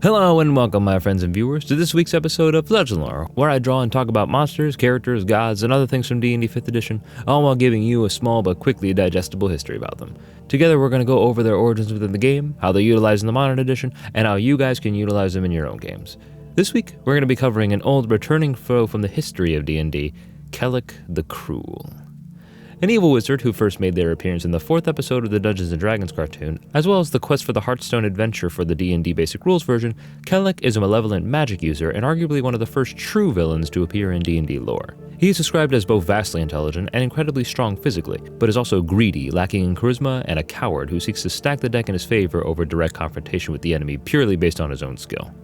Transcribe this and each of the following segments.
Hello and welcome my friends and viewers to this week's episode of Legendlore, where I draw and talk about monsters, characters, gods, and other things from D&D 5th edition, all while giving you a small but quickly digestible history about them. Together we're going to go over their origins within the game, how they're utilized in the modern edition, and how you guys can utilize them in your own games. This week we're going to be covering an old returning foe from the history of D&D, Kelek the Cruel. An evil wizard who first made their appearance in the 4th episode of the Dungeons & Dragons cartoon, as well as the quest for the Hearthstone adventure for the D&D Basic Rules version, Kelek is a malevolent magic user and arguably one of the first true villains to appear in D&D lore. He is described as both vastly intelligent and incredibly strong physically, but is also greedy, lacking in charisma, and a coward who seeks to stack the deck in his favor over direct confrontation with the enemy purely based on his own skill.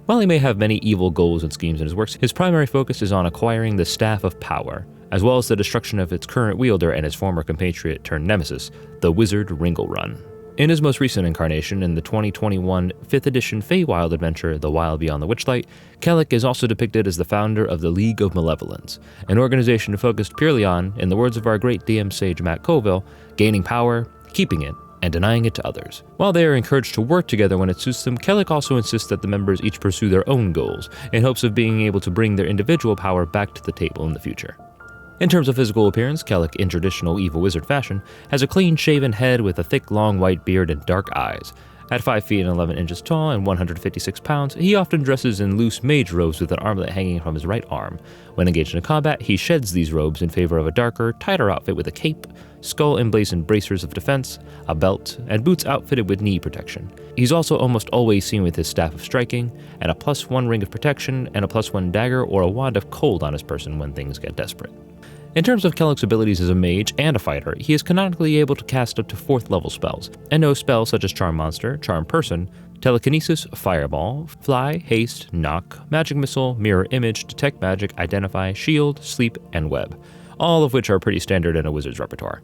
While he may have many evil goals and schemes in his works, his primary focus is on acquiring the Staff of Power, as well as the destruction of its current wielder and his former compatriot turned nemesis, the wizard Ringlerun. In his most recent incarnation in the 2021 5th edition Feywild adventure, The Wild Beyond the Witchlight, Kelek is also depicted as the founder of the League of Malevolence, an organization focused purely on, in the words of our great DM sage Matt Colville, gaining power, keeping it, and denying it to others. While they are encouraged to work together when it suits them, Kelek also insists that the members each pursue their own goals, in hopes of being able to bring their individual power back to the table in the future. In terms of physical appearance, Kelek, in traditional evil wizard fashion, has a clean-shaven head with a thick, long white beard and dark eyes. At 5 feet and 11 inches tall and 156 pounds, he often dresses in loose mage robes with an armlet hanging from his right arm. When engaged in combat, he sheds these robes in favor of a darker, tighter outfit with a cape, skull-emblazoned bracers of defense, a belt, and boots outfitted with knee protection. He's also almost always seen with his Staff of Striking, and a +1 ring of protection, and a +1 dagger or a wand of cold on his person when things get desperate. In terms of Kelek's abilities as a mage and a fighter, he is canonically able to cast up to 4th level spells, and knows spells such as Charm Monster, Charm Person, Telekinesis, Fireball, Fly, Haste, Knock, Magic Missile, Mirror Image, Detect Magic, Identify, Shield, Sleep, and Web, all of which are pretty standard in a wizard's repertoire.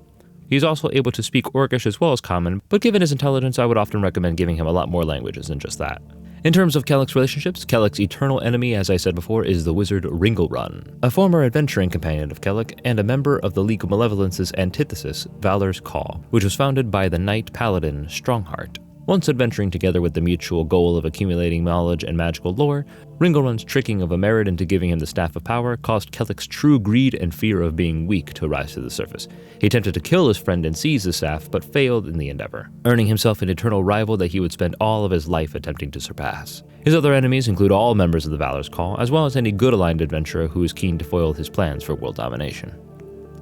He's also able to speak Orcish as well as Common, but given his intelligence, I would often recommend giving him a lot more languages than just that. In terms of Kelek's relationships, Kelek's eternal enemy, as I said before, is the wizard Ringlerun, a former adventuring companion of Kelek and a member of the League of Malevolence's antithesis, Valor's Call, which was founded by the knight paladin Strongheart. Once adventuring together with the mutual goal of accumulating knowledge and magical lore, Ringlerun's tricking of a merit into giving him the Staff of Power caused Kelek's true greed and fear of being weak to rise to the surface. He attempted to kill his friend and seize the staff, but failed in the endeavor, earning himself an eternal rival that he would spend all of his life attempting to surpass. His other enemies include all members of the Valor's Call, as well as any good-aligned adventurer who is keen to foil his plans for world domination.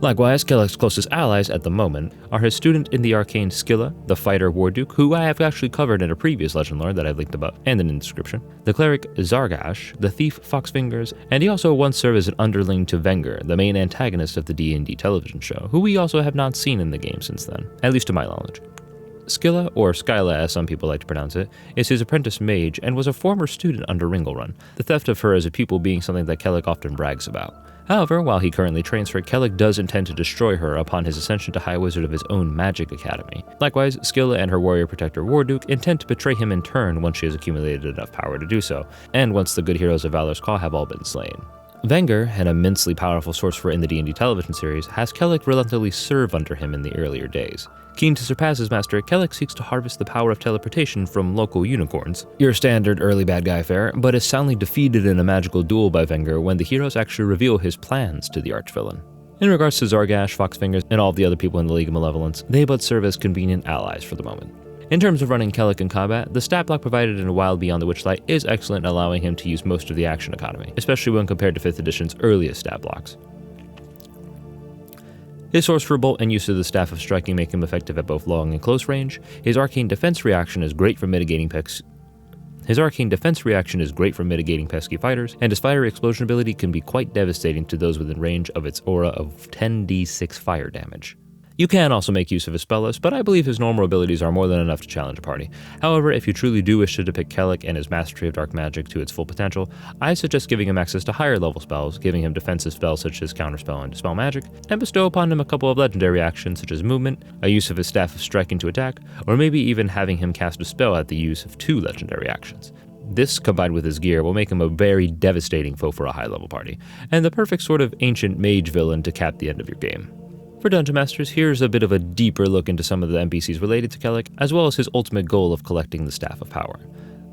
Likewise, Kelek's closest allies at the moment are his student in the arcane Skylla, the fighter Warduke, who I have actually covered in a previous legend lore that I've linked above and in the description, the cleric Zargash, the thief Foxfingers, and he also once served as an underling to Venger, the main antagonist of the D&D television show, who we also have not seen in the game since then, at least to my knowledge. Skylla, or Skylla as some people like to pronounce it, is his apprentice mage and was a former student under Ringlerun, the theft of her as a pupil being something that Kelek often brags about. However, while he currently trains her, Kelek does intend to destroy her upon his ascension to High Wizard of his own magic academy. Likewise, Skylla and her warrior protector Warduke intend to betray him in turn once she has accumulated enough power to do so, and once the good heroes of Valor's Call have all been slain. Venger, an immensely powerful sorcerer in the D&D television series, has Kelek reluctantly serve under him in the earlier days. Keen to surpass his master, Kelek seeks to harvest the power of teleportation from local unicorns. Your standard early bad guy fare, but is soundly defeated in a magical duel by Venger when the heroes actually reveal his plans to the archvillain. In regards to Zargash, Foxfingers, and all of the other people in the League of Malevolence, they but serve as convenient allies for the moment. In terms of running Kelek in combat, the stat block provided in Wild Beyond the Witchlight is excellent, allowing him to use most of the action economy, especially when compared to 5th edition's earliest stat blocks. His Sorcerer Bolt and use of the Staff of Striking make him effective at both long and close range. His Arcane Defense reaction is great for mitigating pesky fighters, and his Fiery Explosion ability can be quite devastating to those within range of its aura of 10d6 fire damage. You can also make use of his spell list, but I believe his normal abilities are more than enough to challenge a party. However, if you truly do wish to depict Kelek and his mastery of dark magic to its full potential, I suggest giving him access to higher level spells, giving him defensive spells such as Counterspell and Dispel Magic, and bestow upon him a couple of legendary actions such as Movement, a use of his Staff of Striking to attack, or maybe even having him cast a spell at the use of 2 legendary actions. This, combined with his gear, will make him a very devastating foe for a high-level party, and the perfect sort of ancient mage villain to cap the end of your game. For Dungeon Masters, here's a bit of a deeper look into some of the NPCs related to Kelek, as well as his ultimate goal of collecting the Staff of Power.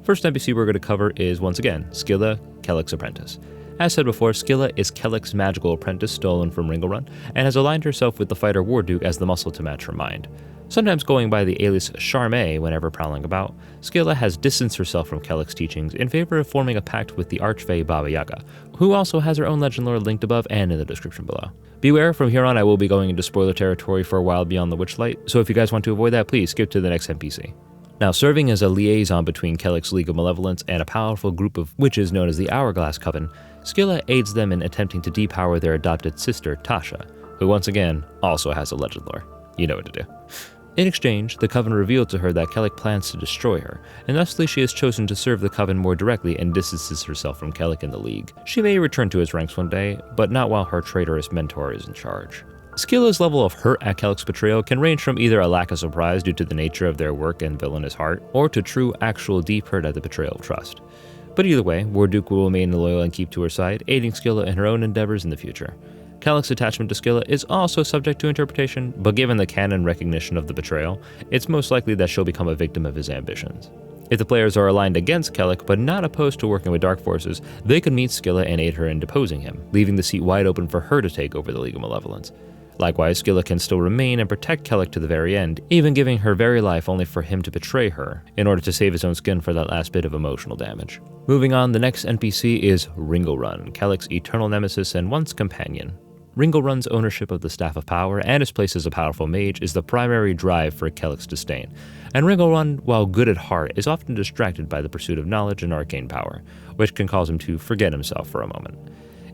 First NPC we're going to cover is, once again, Skylla, Kelek's apprentice. As said before, Skylla is Kelek's magical apprentice stolen from Ringlerun, and has aligned herself with the fighter Warduke as the muscle to match her mind. Sometimes going by the alias Charme whenever prowling about, Skylla has distanced herself from Kelek's teachings in favor of forming a pact with the Archfey Baba Yaga, who also has her own legend lore linked above and in the description below. Beware, from here on I will be going into spoiler territory for a while beyond the Witchlight, so if you guys want to avoid that, please skip to the next NPC. Now, serving as a liaison between Kelek's League of Malevolence and a powerful group of witches known as the Hourglass Coven, Skylla aids them in attempting to depower their adopted sister, Tasha, who once again also has a legend lore. You know what to do. In exchange, the Coven revealed to her that Kelek plans to destroy her, and thusly she has chosen to serve the Coven more directly and distances herself from Kelek and the League. She may return to his ranks one day, but not while her traitorous mentor is in charge. Skylla's level of hurt at Kelek's betrayal can range from either a lack of surprise due to the nature of their work and villainous heart, or to true, actual deep hurt at the betrayal of trust. But either way, Warduke will remain loyal and keep to her side, aiding Skylla in her own endeavors in the future. Kelek's attachment to Skylla is also subject to interpretation, but given the canon recognition of the betrayal, it's most likely that she'll become a victim of his ambitions. If the players are aligned against Kelek but not opposed to working with dark forces, they could meet Skylla and aid her in deposing him, leaving the seat wide open for her to take over the League of Malevolence. Likewise, Skylla can still remain and protect Kelek to the very end, even giving her very life only for him to betray her, in order to save his own skin for that last bit of emotional damage. Moving on, the next NPC is Ringlerun, Kelek's eternal nemesis and once companion. Ringlerun's ownership of the Staff of Power and his place as a powerful mage is the primary drive for Kelek's disdain, and Ringlerun, while good at heart, is often distracted by the pursuit of knowledge and arcane power, which can cause him to forget himself for a moment.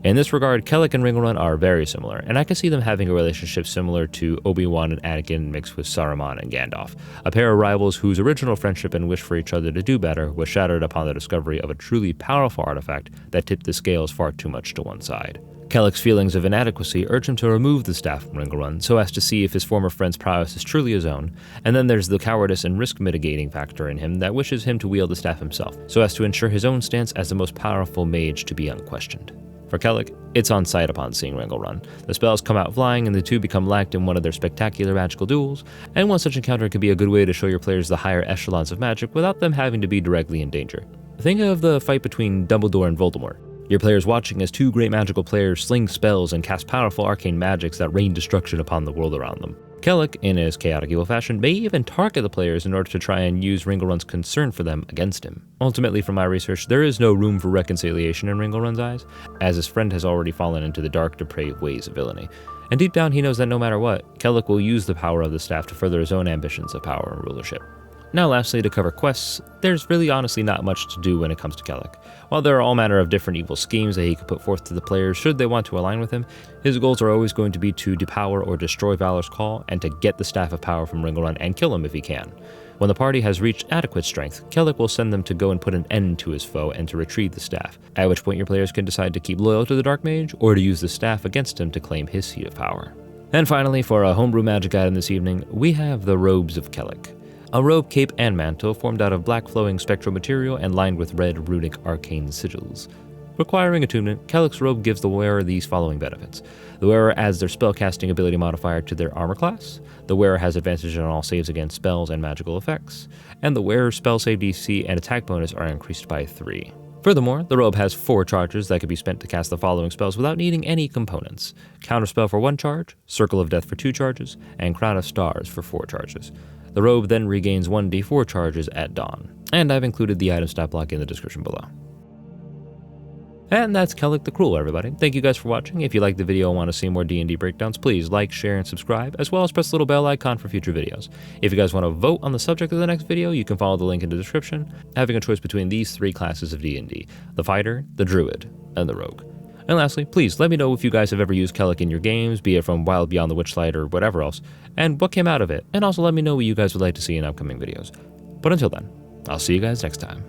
In this regard, Kelek and Ringlerun are very similar, and I can see them having a relationship similar to Obi-Wan and Anakin mixed with Saruman and Gandalf, a pair of rivals whose original friendship and wish for each other to do better was shattered upon the discovery of a truly powerful artifact that tipped the scales far too much to one side. Kelek's feelings of inadequacy urge him to remove the staff from Ringlerun so as to see if his former friend's prowess is truly his own, and then there's the cowardice and risk mitigating factor in him that wishes him to wield the staff himself, so as to ensure his own stance as the most powerful mage to be unquestioned. For Kelek, it's on sight upon seeing Ringlerun. The spells come out flying and the two become locked in one of their spectacular magical duels, and one such encounter can be a good way to show your players the higher echelons of magic without them having to be directly in danger. Think of the fight between Dumbledore and Voldemort. Your players watching as two great magical players sling spells and cast powerful arcane magics that rain destruction upon the world around them. Kelek, in his chaotic evil fashion, may even target the players in order to try and use Ringlerun's concern for them against him. Ultimately, from my research, there is no room for reconciliation in Ringlerun's eyes, as his friend has already fallen into the dark, depraved ways of villainy. And deep down, he knows that no matter what, Kelek will use the power of the staff to further his own ambitions of power and rulership. Now lastly, to cover quests, there's really honestly not much to do when it comes to Kelek. While there are all manner of different evil schemes that he could put forth to the players should they want to align with him, his goals are always going to be to depower or destroy Valor's Call and to get the Staff of Power from Ringlerun and kill him if he can. When the party has reached adequate strength, Kelek will send them to go and put an end to his foe and to retrieve the staff, at which point your players can decide to keep loyal to the Dark Mage or to use the staff against him to claim his seat of power. And finally, for a homebrew magic item this evening, we have the Robes of Kelek. A robe, cape, and mantle formed out of black flowing spectral material and lined with red runic arcane sigils. Requiring attunement, Kelek's robe gives the wearer these following benefits. The wearer adds their spellcasting ability modifier to their armor class, the wearer has advantage on all saves against spells and magical effects, and the wearer's spell save DC and attack bonus are increased by 3. Furthermore, the robe has 4 charges that can be spent to cast the following spells without needing any components: Counterspell for 1 charge, Circle of Death for 2 charges, and Crown of Stars for 4 charges. The robe then regains 1d4 charges at dawn. And I've included the item stat block in the description below. And that's Kelek the Cruel, everybody. Thank you guys for watching. If you liked the video and want to see more D&D breakdowns, please like, share, and subscribe, as well as press the little bell icon for future videos. If you guys want to vote on the subject of the next video, you can follow the link in the description, having a choice between these 3 classes of D&D: the Fighter, the Druid, and the Rogue. And lastly, please let me know if you guys have ever used Kelek in your games, be it from Wild Beyond the Witchlight or whatever else, and what came out of it. And also let me know what you guys would like to see in upcoming videos. But until then, I'll see you guys next time.